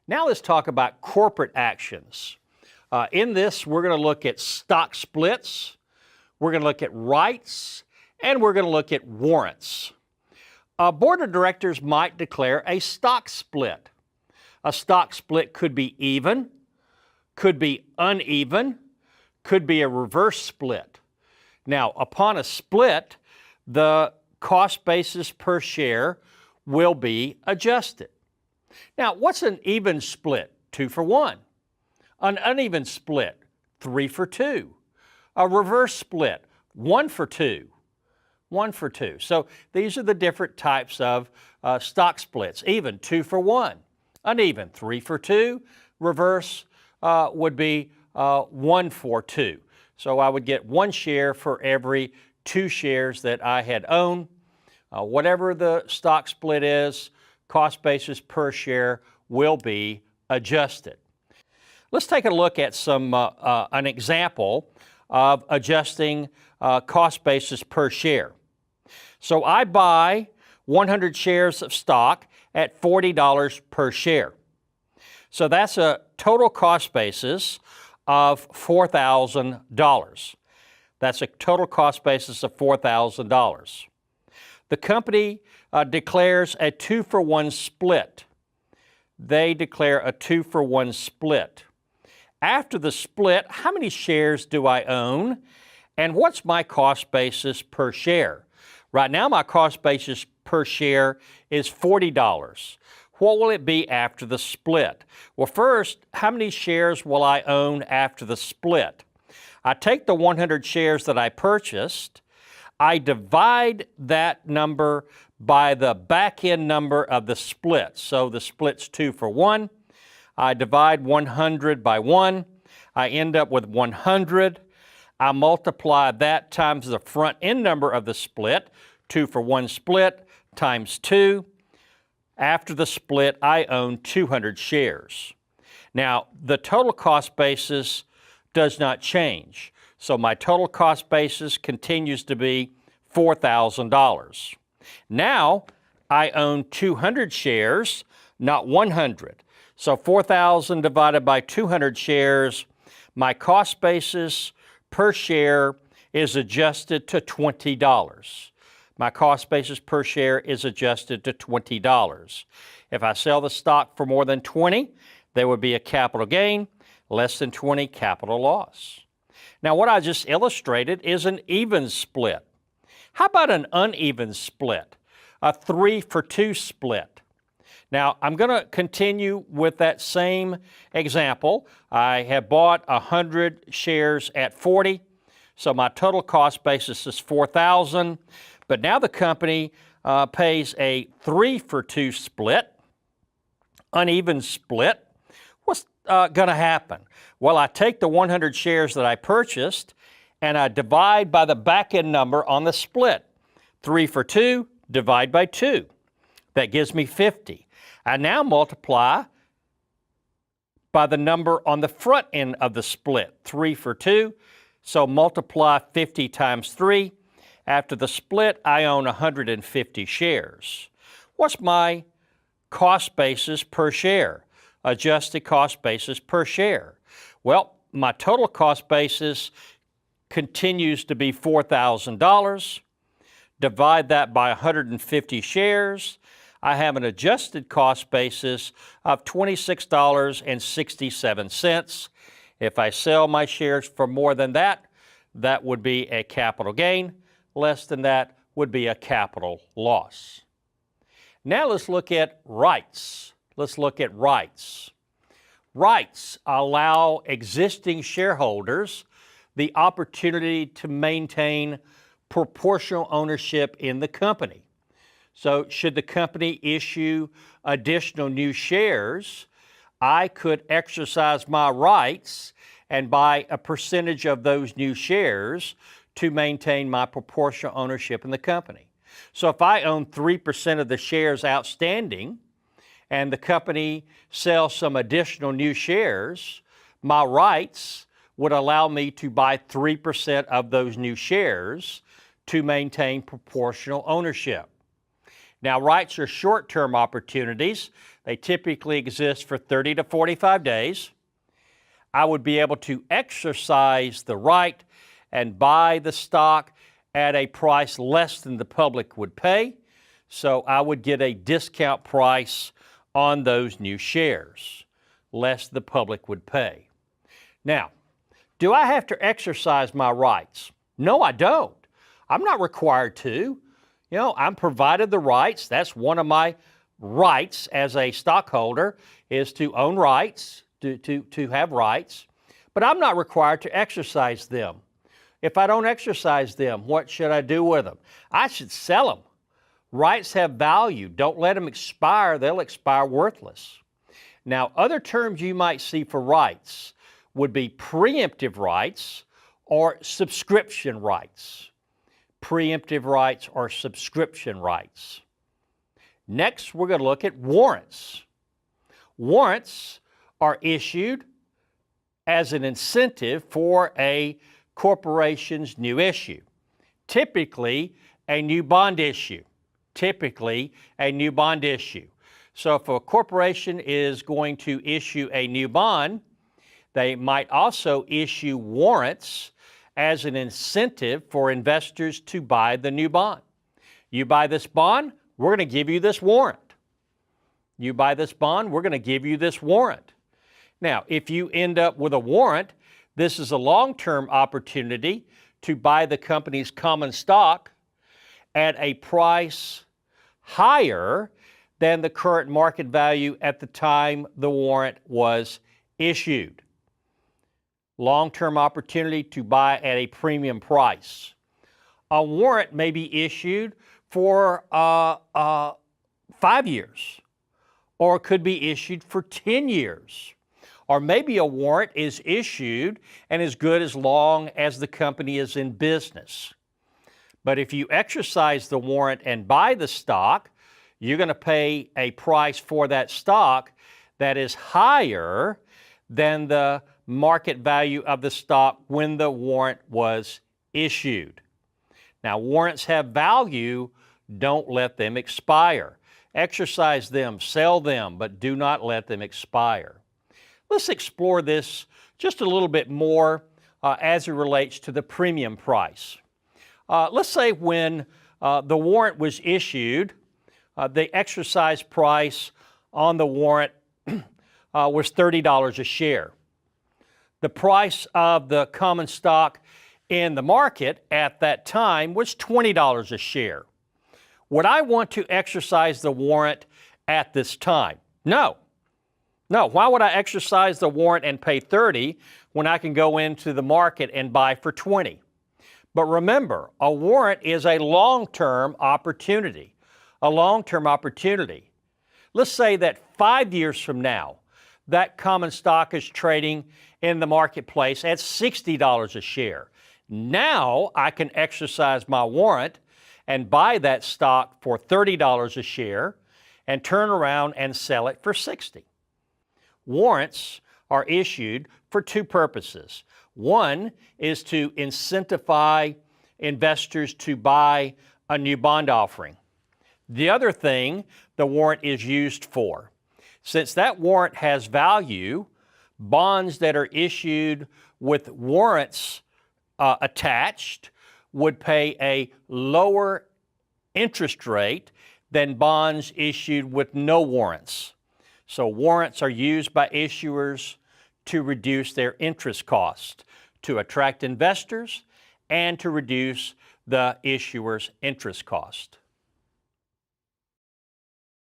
Now let's talk about corporate actions. In this, we're going to look at stock splits, we're going to look at rights, and we're going to look at warrants. A board of directors might declare a stock split. A stock split could be even, could be uneven, could be a reverse split. Now, upon a split, the cost basis per share will be adjusted. Now, what's an even split? 2 for 1. An uneven split, 3 for 2. A reverse split, 1 for 2. 1 for 2. So these are the different types of stock splits. Even, 2 for 1. Uneven, 3 for 2. Reverse would be 1 for 2. So I would get 1 share for every 2 shares that I had owned. Whatever the stock split is, cost basis per share will be adjusted. Let's take a look at an example of adjusting cost basis per share. So I buy 100 shares of stock at $40 per share. So that's a total cost basis of $4,000. That's a total cost basis of $4,000. The company declares a 2 for 1 split. They declare a 2 for 1 split. After the split, how many shares do I own? And what's my cost basis per share? Right now, my cost basis per share is $40. What will it be after the split? Well, first, how many shares will I own after the split? I take the 100 shares that I purchased, I divide that number by the back-end number of the split. So the split's 2 for 1. I divide 100 by 1. I end up with 100. I multiply that times the front-end number of the split, 2 for 1 split, times 2. After the split, I own 200 shares. Now, the total cost basis does not change. So my total cost basis continues to be $4,000. Now, I own 200 shares, not 100. So 4,000 divided by 200 shares, my cost basis per share is adjusted to $20. My cost basis per share is adjusted to $20. If I sell the stock for more than 20, there would be a capital gain, less than 20 capital loss. Now, what I just illustrated is an even split. How about an uneven split? A 3 for 2 split. Now, I'm going to continue with that same example. I have bought 100 shares at 40, so my total cost basis is $4,000. But now the company pays a 3 for 2 split, uneven split. What's going to happen? Well, I take the 100 shares that I purchased and I divide by the back-end number on the split. 3 for 2, divide by 2. That gives me 50. I now multiply by the number on the front end of the split, 3 for 2. So multiply 50 times 3. After the split, I own 150 shares. What's my cost basis per share? Adjusted cost basis per share. Well, my total cost basis continues to be $4,000. Divide that by 150 shares. I have an adjusted cost basis of $26.67. If I sell my shares for more than that, that would be a capital gain. Less than that would be a capital loss. Now let's look at rights. Let's look at rights. Rights allow existing shareholders the opportunity to maintain proportional ownership in the company. So should the company issue additional new shares, I could exercise my rights and buy a percentage of those new shares to maintain my proportional ownership in the company. So if I own 3% of the shares outstanding and the company sells some additional new shares, my rights would allow me to buy 3% of those new shares to maintain proportional ownership. Now, rights are short-term opportunities. They typically exist for 30 to 45 days. I would be able to exercise the right and buy the stock at a price less than the public would pay. So I would get a discount price on those new shares, less the public would pay. Now, do I have to exercise my rights? No, I don't. I'm not required to. You know, I'm provided the rights. That's one of my rights as a stockholder, is to own rights, to have rights. But I'm not required to exercise them. If I don't exercise them, what should I do with them? I should sell them. Rights have value. Don't let them expire. They'll expire worthless. Now, other terms you might see for rights would be preemptive rights or subscription rights. Preemptive rights or subscription rights. Next, we're going to look at warrants. Warrants are issued as an incentive for a corporation's new issue. Typically, a new bond issue. Typically, a new bond issue. So if a corporation is going to issue a new bond, they might also issue warrants as an incentive for investors to buy the new bond. You buy this bond, we're going to give you this warrant. You buy this bond, we're going to give you this warrant. Now, if you end up with a warrant, this is a long-term opportunity to buy the company's common stock at a price higher than the current market value at the time the warrant was issued. Long-term opportunity to buy at a premium price. A warrant may be issued for 5 years, or it could be issued for 10 years. Or maybe a warrant is issued and is good as long as the company is in business. But if you exercise the warrant and buy the stock, you're going to pay a price for that stock that is higher than the market value of the stock when the warrant was issued. Now, warrants have value. Don't let them expire. Exercise them, sell them, but do not let them expire. Let's explore this just a little bit more as it relates to the premium price. Let's say when the warrant was issued, the exercise price on the warrant was $30 a share. The price of the common stock in the market at that time was $20 a share. Would I want to exercise the warrant at this time? No. No, why would I exercise the warrant and pay $30 when I can go into the market and buy for $20? But remember, a warrant is a long-term opportunity. A long-term opportunity. Let's say that 5 years from now, that common stock is trading in the marketplace at $60 a share. Now I can exercise my warrant and buy that stock for $30 a share and turn around and sell it for $60. Warrants are issued for two purposes. One is to incentivize investors to buy a new bond offering. The other thing the warrant is used for, since that warrant has value, bonds that are issued with warrants attached would pay a lower interest rate than bonds issued with no warrants. So warrants are used by issuers to reduce their interest cost, to attract investors, and to reduce the issuer's interest cost.